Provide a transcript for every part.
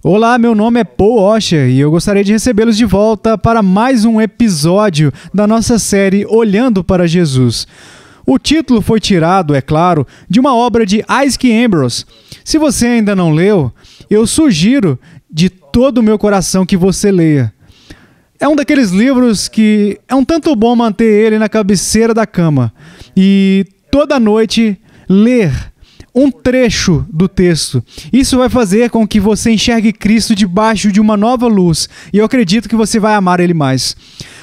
Olá, meu nome é Paul Washer e eu gostaria de recebê-los de volta para mais um episódio da nossa série Olhando para Jesus. O título foi tirado, é claro, de uma obra de Isaac Ambrose. Se você ainda não leu, eu sugiro de todo o meu coração que você leia. É um daqueles livros que é um tanto bom manter ele na cabeceira da cama e toda noite ler um trecho do texto. Isso vai fazer com que você enxergue Cristo debaixo de uma nova luz e eu acredito que você vai amar ele mais.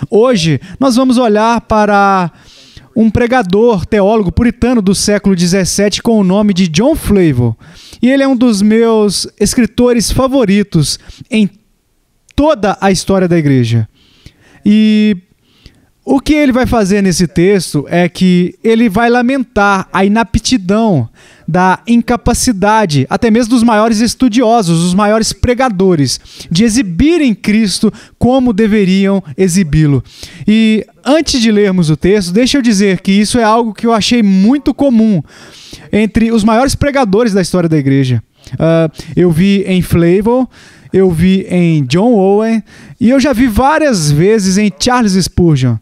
Hoje nós vamos olhar para um pregador, teólogo puritano do século XVII com o nome de John Flavel. E ele é um dos meus escritores favoritos em toda a história da igreja. E o que ele vai fazer nesse texto é que ele vai lamentar a inaptidão, da incapacidade, até mesmo dos maiores estudiosos, os maiores pregadores, de exibirem Cristo como deveriam exibi-lo. E antes de lermos o texto, deixa eu dizer que isso é algo que eu achei muito comum entre os maiores pregadores da história da igreja. Eu vi em Flavel, eu vi em John Owen e eu já vi várias vezes em Charles Spurgeon,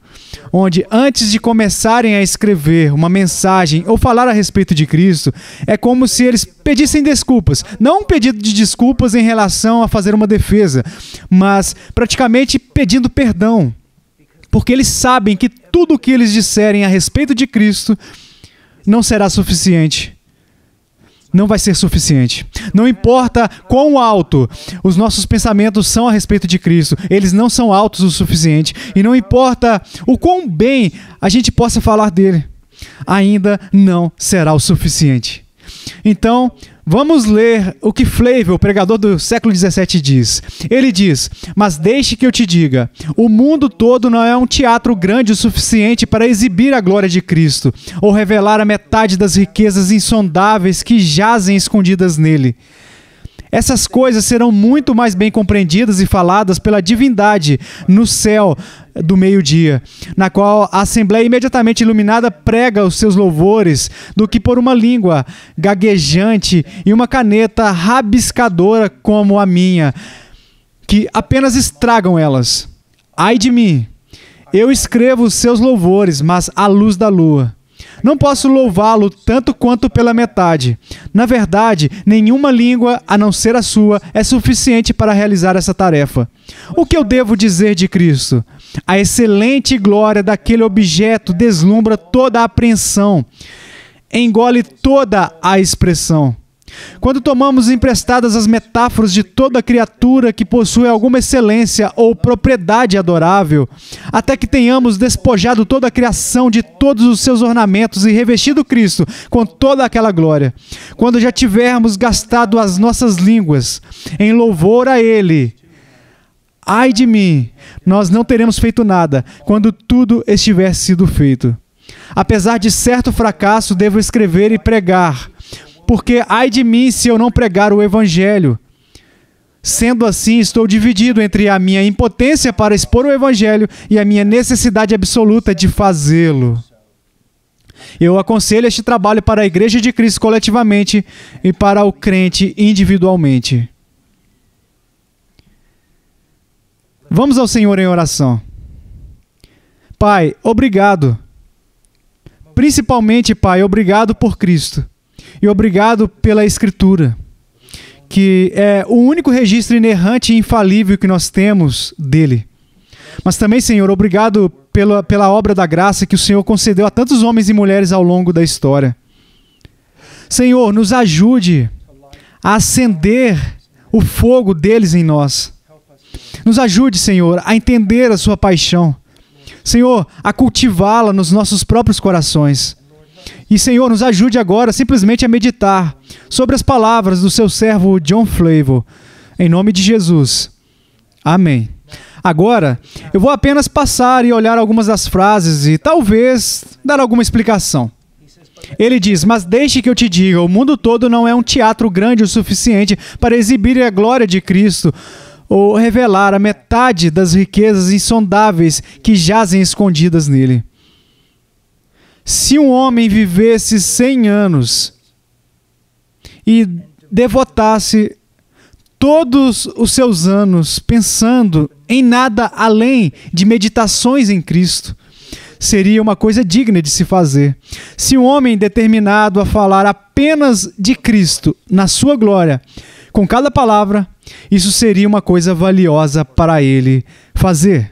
onde antes de começarem a escrever uma mensagem ou falar a respeito de Cristo, é como se eles pedissem desculpas. Não um pedido de desculpas em relação a fazer uma defesa, mas praticamente pedindo perdão. Porque eles sabem que tudo o que eles disserem a respeito de Cristo não será suficiente. Não vai ser suficiente. Não importa quão alto os nossos pensamentos são a respeito de Cristo, eles não são altos o suficiente. E não importa o quão bem a gente possa falar dele, ainda não será o suficiente. Então, vamos ler o que Flavel, o pregador do século XVII, diz. Ele diz: mas deixe que eu te diga, o mundo todo não é um teatro grande o suficiente para exibir a glória de Cristo, ou revelar a metade das riquezas insondáveis que jazem escondidas nele. Essas coisas serão muito mais bem compreendidas e faladas pela divindade no céu do meio-dia, na qual a Assembleia imediatamente iluminada prega os seus louvores, do que por uma língua gaguejante e uma caneta rabiscadora como a minha, que apenas estragam elas. Ai de mim! Eu escrevo os seus louvores, mas à luz da lua. Não posso louvá-lo tanto quanto pela metade. Na verdade, nenhuma língua, a não ser a sua, é suficiente para realizar essa tarefa. O que eu devo dizer de Cristo? A excelente glória daquele objeto deslumbra toda a apreensão, engole toda a expressão. Quando tomamos emprestadas as metáforas de toda criatura que possui alguma excelência ou propriedade adorável, até que tenhamos despojado toda a criação de todos os seus ornamentos e revestido Cristo com toda aquela glória, quando já tivermos gastado as nossas línguas em louvor a Ele, ai de mim, nós não teremos feito nada quando tudo estiver sido feito. Apesar de certo fracasso, devo escrever e pregar, porque ai de mim se eu não pregar o Evangelho. Sendo assim, estou dividido entre a minha impotência para expor o Evangelho e a minha necessidade absoluta de fazê-lo. Eu aconselho este trabalho para a Igreja de Cristo coletivamente e para o crente individualmente. Vamos ao Senhor em oração. Pai, obrigado. Principalmente, Pai, obrigado por Cristo. E obrigado pela Escritura, que é o único registro inerrante e infalível que nós temos dele. Mas também, Senhor, obrigado pela obra da graça que o Senhor concedeu a tantos homens e mulheres ao longo da história. Senhor, nos ajude a acender o fogo deles em nós. Nos ajude, Senhor, a entender a sua paixão. Senhor, a cultivá-la nos nossos próprios corações. E, Senhor, nos ajude agora simplesmente a meditar sobre as palavras do seu servo John Flavel. Em nome de Jesus. Amém. Agora, eu vou apenas passar e olhar algumas das frases e talvez dar alguma explicação. Ele diz: mas deixe que eu te diga, o mundo todo não é um teatro grande o suficiente para exibir a glória de Cristo ou revelar a metade das riquezas insondáveis que jazem escondidas nele. Se um homem vivesse 100 anos e devotasse todos os seus anos pensando em nada além de meditações em Cristo, seria uma coisa digna de se fazer. Se um homem determinado a falar apenas de Cristo na sua glória, com cada palavra, isso seria uma coisa valiosa para ele fazer.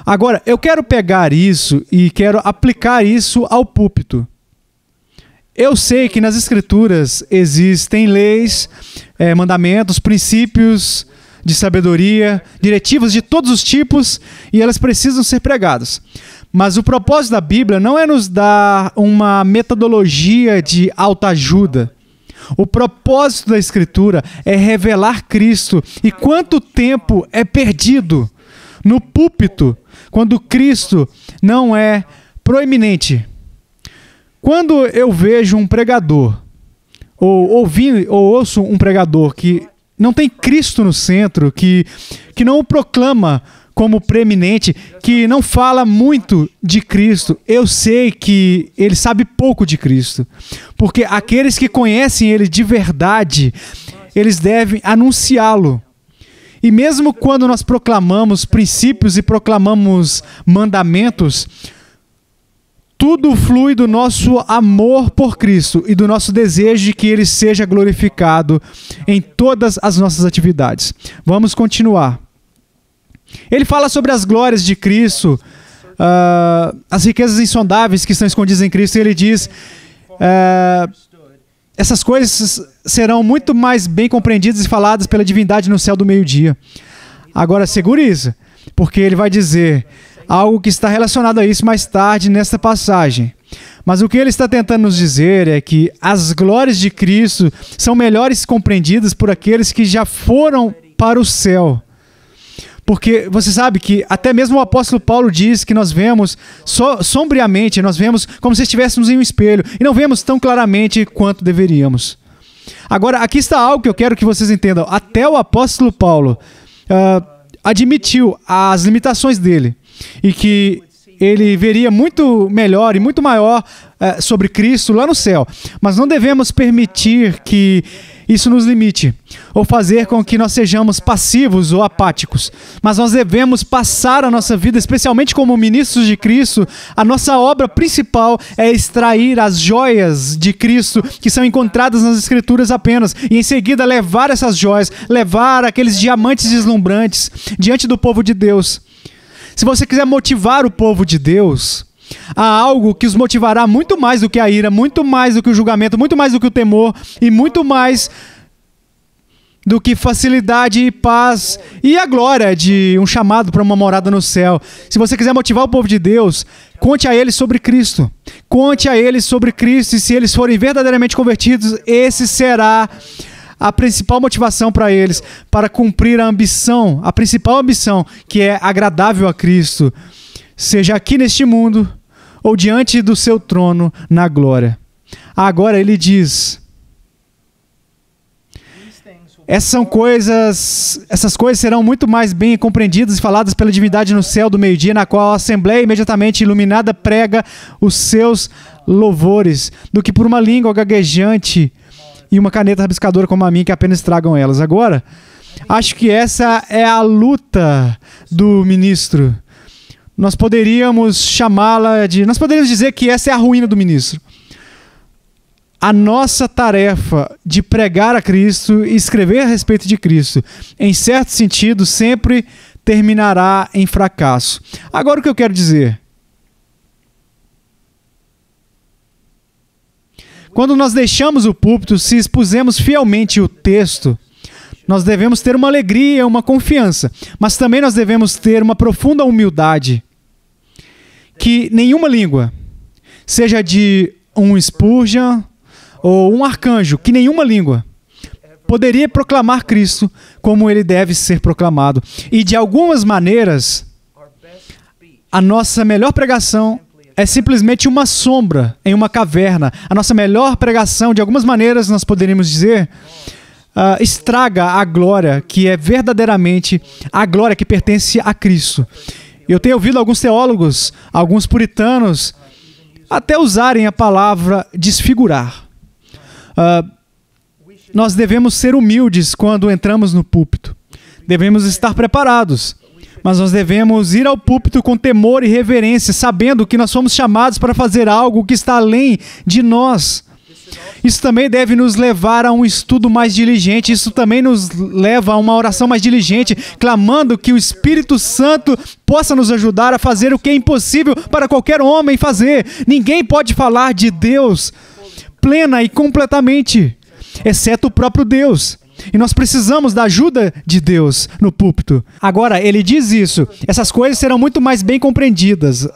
Agora, eu quero pegar isso e quero aplicar isso ao púlpito. Eu sei que nas Escrituras existem leis, mandamentos, princípios de sabedoria, diretivas de todos os tipos, e elas precisam ser pregadas. Mas o propósito da Bíblia não é nos dar uma metodologia de autoajuda. O propósito da Escritura é revelar Cristo. E quanto tempo é perdido no púlpito quando Cristo não é proeminente? Quando eu vejo um pregador, ou ouço um pregador que não tem Cristo no centro, que não o proclama como preeminente, que não fala muito de Cristo, eu sei que ele sabe pouco de Cristo. Porque aqueles que conhecem ele de verdade, eles devem anunciá-lo. E mesmo quando nós proclamamos princípios e proclamamos mandamentos, tudo flui do nosso amor por Cristo e do nosso desejo de que Ele seja glorificado em todas as nossas atividades. Vamos continuar. Ele fala sobre as glórias de Cristo, as riquezas insondáveis que estão escondidas em Cristo, e ele diz, essas coisas serão muito mais bem compreendidas e faladas pela divindade no céu do meio-dia. Agora, segure isso, porque ele vai dizer algo que está relacionado a isso mais tarde nesta passagem. Mas o que ele está tentando nos dizer é que as glórias de Cristo são melhores compreendidas por aqueles que já foram para o céu. Porque você sabe que até mesmo o apóstolo Paulo diz que nós vemos sombriamente, nós vemos como se estivéssemos em um espelho e não vemos tão claramente quanto deveríamos. Agora, aqui está algo que eu quero que vocês entendam. Até o apóstolo Paulo admitiu as limitações dele e que ele veria muito melhor e muito maior sobre Cristo lá no céu. Mas não devemos permitir que isso nos limite, ou fazer com que nós sejamos passivos ou apáticos. Mas nós devemos passar a nossa vida, especialmente como ministros de Cristo, a nossa obra principal é extrair as joias de Cristo que são encontradas nas Escrituras apenas, e em seguida levar essas joias, levar aqueles diamantes deslumbrantes diante do povo de Deus. Se você quiser motivar o povo de Deus, há algo que os motivará muito mais do que a ira, muito mais do que o julgamento, muito mais do que o temor e muito mais do que facilidade e paz e a glória de um chamado para uma morada no céu. Se você quiser motivar o povo de Deus, conte a eles sobre Cristo. Conte a eles sobre Cristo, e se eles forem verdadeiramente convertidos, esse será a principal motivação para eles, para cumprir a ambição, a principal ambição, que é agradável a Cristo, seja aqui neste mundo ou diante do seu trono na glória. Agora ele diz: essas coisas serão muito mais bem compreendidas e faladas pela divindade no céu do meio-dia, na qual a Assembleia imediatamente iluminada prega os seus louvores, do que por uma língua gaguejante e uma caneta rabiscadora como a minha, que apenas estragam elas. Agora, acho que essa é a luta do ministro. Nós poderíamos nós poderíamos dizer que essa é a ruína do ministro. A nossa tarefa de pregar a Cristo e escrever a respeito de Cristo, em certo sentido, sempre terminará em fracasso. Agora, o que eu quero dizer? Quando nós deixamos o púlpito, se expusemos fielmente o texto, nós devemos ter uma alegria, uma confiança, mas também nós devemos ter uma profunda humildade, que nenhuma língua, seja de um Spurgeon ou um arcanjo, que nenhuma língua poderia proclamar Cristo como ele deve ser proclamado. E de algumas maneiras, a nossa melhor pregação é simplesmente uma sombra em uma caverna. A nossa melhor pregação, de algumas maneiras, nós poderíamos dizer, estraga a glória que é verdadeiramente a glória que pertence a Cristo. Eu tenho ouvido alguns teólogos, alguns puritanos, até usarem a palavra desfigurar. nós devemos ser humildes quando entramos no púlpito. Devemos estar preparados. Mas nós devemos ir ao púlpito com temor e reverência, sabendo que nós somos chamados para fazer algo que está além de nós. Isso também deve nos levar a um estudo mais diligente. Isso também nos leva a uma oração mais diligente, clamando que o Espírito Santo possa nos ajudar a fazer o que é impossível para qualquer homem fazer. Ninguém pode falar de Deus plena e completamente, exceto o próprio Deus. E nós precisamos da ajuda de Deus no púlpito. Agora, ele diz isso. Essas coisas serão muito mais bem compreendidas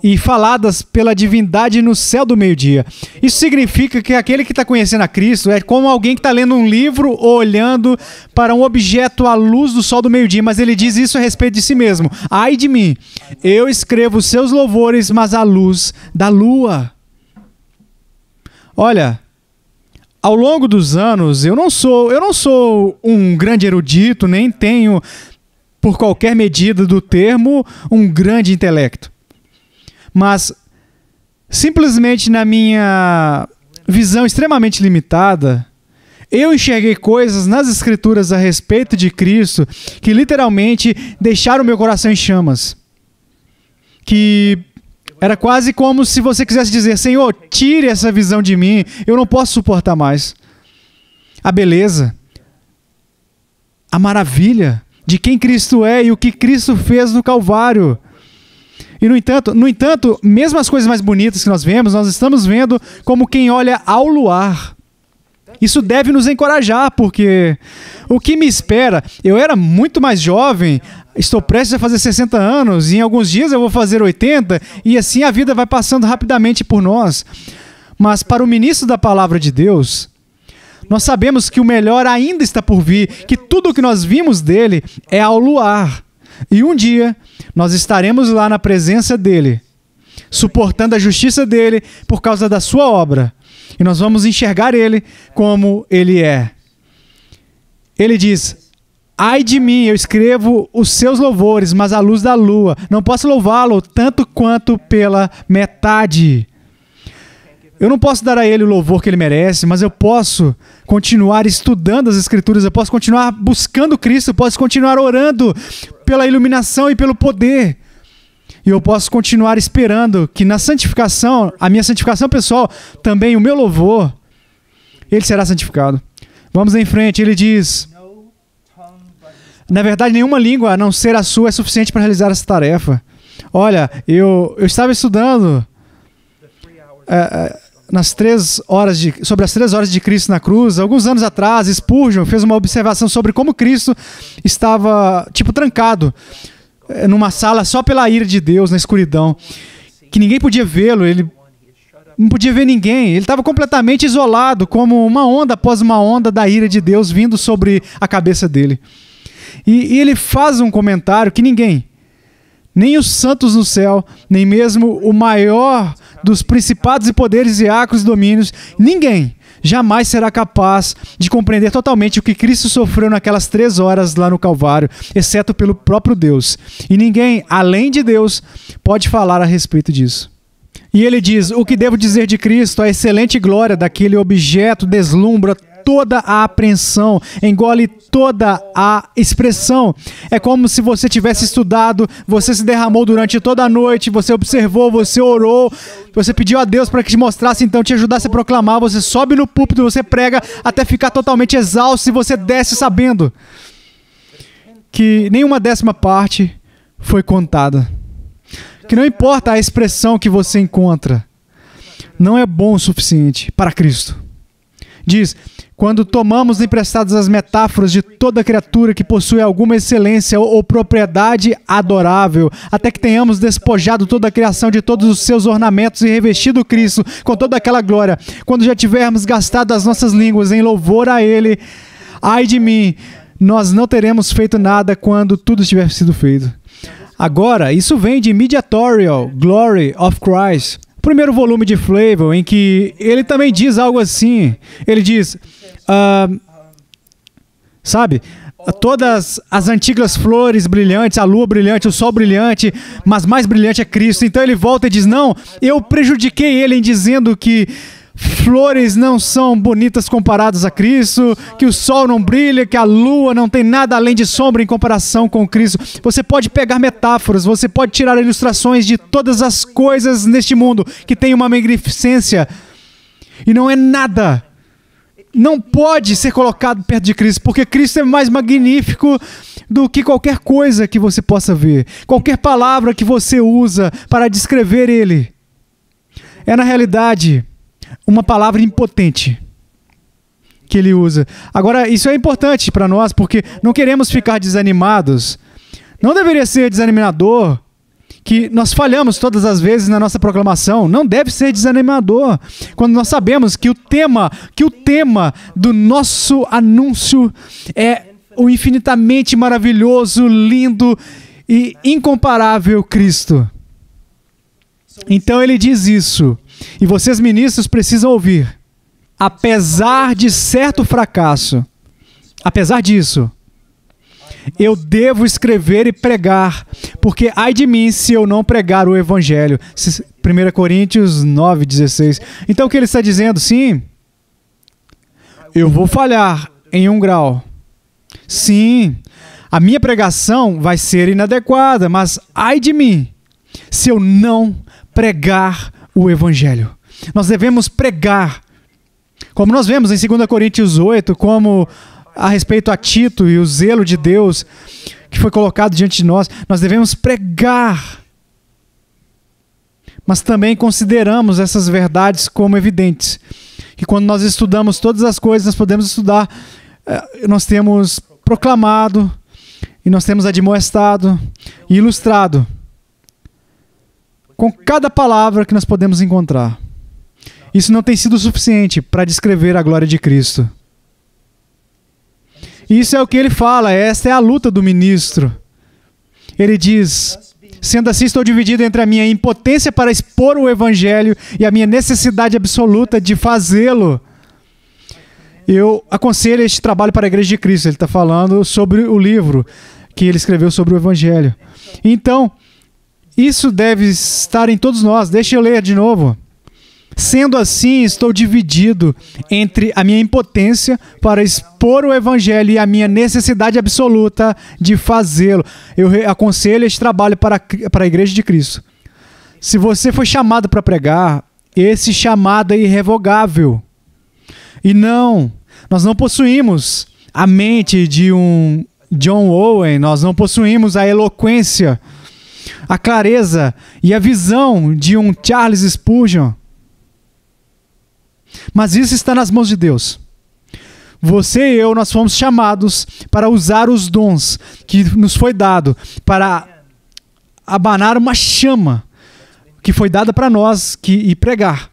e faladas pela divindade no céu do meio-dia. Isso significa que aquele que está conhecendo a Cristo é como alguém que está lendo um livro ou olhando para um objeto à luz do sol do meio-dia, mas ele diz isso a respeito de si mesmo. Ai de mim, eu escrevo os seus louvores, mas à luz da lua. Olha, ao longo dos anos, eu não sou um grande erudito, nem tenho, por qualquer medida do termo, um grande intelecto. Mas, simplesmente na minha visão extremamente limitada, eu enxerguei coisas nas Escrituras a respeito de Cristo que literalmente deixaram o meu coração em chamas. Que era quase como se você quisesse dizer: Senhor, tire essa visão de mim, eu não posso suportar mais. A beleza, a maravilha de quem Cristo é e o que Cristo fez no Calvário. E no entanto, mesmo as coisas mais bonitas que nós vemos, nós estamos vendo como quem olha ao luar. Isso deve nos encorajar, porque o que me espera, eu era muito mais jovem, estou prestes a fazer 60 anos, e em alguns dias eu vou fazer 80, e assim a vida vai passando rapidamente por nós. Mas para o ministro da palavra de Deus, nós sabemos que o melhor ainda está por vir, que tudo o que nós vimos dele é ao luar. E um dia nós estaremos lá na presença dele, suportando a justiça dele por causa da sua obra. E nós vamos enxergar ele como ele é. Ele diz: ai de mim, eu escrevo os seus louvores, mas à luz da lua. Não posso louvá-lo tanto quanto pela metade. Eu não posso dar a ele o louvor que ele merece, mas eu posso continuar estudando as Escrituras, eu posso continuar buscando Cristo, eu posso continuar orando pela iluminação e pelo poder. E eu posso continuar esperando que na santificação, a minha santificação pessoal, também o meu louvor, ele será santificado. Vamos em frente, ele diz: na verdade, nenhuma língua a não ser a sua é suficiente para realizar essa tarefa. Olha, eu estava estudando sobre as 3 horas de Cristo na cruz. Alguns anos atrás, Spurgeon fez uma observação sobre como Cristo estava, trancado numa sala só pela ira de Deus, na escuridão, que ninguém podia vê-lo, ele não podia ver ninguém, ele estava completamente isolado, como uma onda após uma onda da ira de Deus vindo sobre a cabeça dele. E ele faz um comentário que ninguém, nem os santos no céu, nem mesmo o maior dos principados e poderes e acros e domínios, ninguém jamais será capaz de compreender totalmente o que Cristo sofreu naquelas 3 horas lá no Calvário, exceto pelo próprio Deus. E ninguém, além de Deus, pode falar a respeito disso. E ele diz: o que devo dizer de Cristo? A excelente glória daquele objeto deslumbra toda a apreensão, engole toda a expressão. É como se você tivesse estudado, você se derramou durante toda a noite, você observou, você orou, você pediu a Deus para que te mostrasse, então te ajudasse a proclamar, você sobe no púlpito, você prega até ficar totalmente exausto e você desce sabendo que nenhuma 10ª parte foi contada. Que não importa a expressão que você encontra, não é bom o suficiente para Cristo. Diz: quando tomamos emprestadas as metáforas de toda criatura que possui alguma excelência ou propriedade adorável, até que tenhamos despojado toda a criação de todos os seus ornamentos e revestido Cristo com toda aquela glória, quando já tivermos gastado as nossas línguas em louvor a Ele, ai de mim, nós não teremos feito nada quando tudo tiver sido feito. Agora, isso vem de Mediatorial Glory of Christ, primeiro volume de Flavel, em que ele também diz algo assim. Ele diz, todas as antigas flores brilhantes, a lua brilhante, o sol brilhante, mas mais brilhante é Cristo. Então ele volta e diz: não, eu prejudiquei ele em dizendo que flores não são bonitas comparadas a Cristo, que o sol não brilha, que a lua não tem nada além de sombra em comparação com Cristo. Você pode pegar metáforas, você pode tirar ilustrações de todas as coisas neste mundo que tem uma magnificência e não é nada. Não pode ser colocado perto de Cristo, porque Cristo é mais magnífico do que qualquer coisa que você possa ver. Qualquer palavra que você usa para descrever Ele é, na realidade, uma palavra impotente que Ele usa. Agora, isso é importante para nós, porque não queremos ficar desanimados. Não deveria ser desanimador que nós falhamos todas as vezes na nossa proclamação. Não deve ser desanimador quando nós sabemos que o tema do nosso anúncio é o infinitamente maravilhoso, lindo e incomparável Cristo. Então ele diz isso, e vocês ministros precisam ouvir. Apesar de certo fracasso, apesar disso, eu devo escrever e pregar, porque ai de mim se eu não pregar o Evangelho. 1 Coríntios 9:16. Então o que ele está dizendo? Sim, eu vou falhar em 1 grau. Sim, a minha pregação vai ser inadequada, mas ai de mim se eu não pregar o Evangelho. Nós devemos pregar, como nós vemos em 2 Coríntios 8, como a respeito a Tito e o zelo de Deus que foi colocado diante de nós. Nós devemos pregar, mas também consideramos essas verdades como evidentes. Que quando nós estudamos todas as coisas, nós podemos estudar, nós temos proclamado, e nós temos admoestado e ilustrado com cada palavra que nós podemos encontrar. Isso não tem sido suficiente para descrever a glória de Cristo. Isso é o que ele fala, esta é a luta do ministro. Ele diz: sendo assim, estou dividido entre a minha impotência para expor o Evangelho e a minha necessidade absoluta de fazê-lo. Eu aconselho este trabalho para a Igreja de Cristo. Ele está falando sobre o livro que ele escreveu sobre o Evangelho. Então, isso deve estar em todos nós. Deixa eu ler de novo. Sendo assim, estou dividido entre a minha impotência para expor o Evangelho e a minha necessidade absoluta de fazê-lo. Eu aconselho este trabalho para a Igreja de Cristo. Se você foi chamado para pregar, esse chamado é irrevogável. E não, nós não possuímos a mente de um John Owen, nós não possuímos a eloquência, a clareza e a visão de um Charles Spurgeon. Mas isso está nas mãos de Deus. Você e eu, nós fomos chamados para usar os dons que nos foi dado, para abanar uma chama que foi dada para nós e pregar.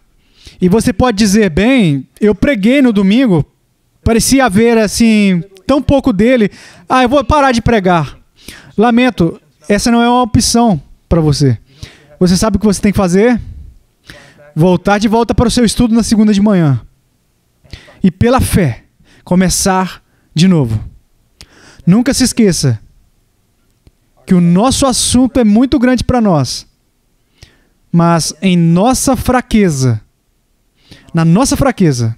E você pode dizer, bem, eu preguei no domingo, parecia haver assim, tão pouco dele, eu vou parar de pregar. Lamento, essa não é uma opção para você. Você sabe o que você tem que fazer? Voltar de volta para o seu estudo na segunda de manhã. E pela fé, começar de novo. Nunca se esqueça que o nosso assunto é muito grande para nós. Mas em nossa fraqueza, na nossa fraqueza,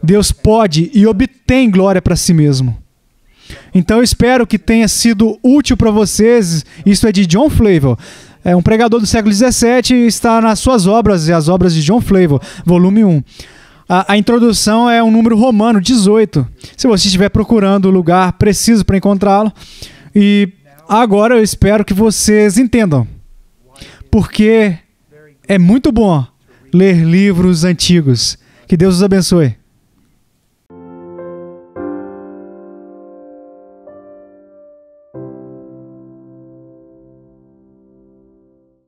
Deus pode e obtém glória para si mesmo. Então eu espero que tenha sido útil para vocês. Isso é de John Flavel. É um pregador do século XVII e está nas suas obras, as obras de John Flavel, volume 1. A introdução é um número romano, 18. Se você estiver procurando o lugar preciso para encontrá-lo. E agora eu espero que vocês entendam. Porque é muito bom ler livros antigos. Que Deus os abençoe.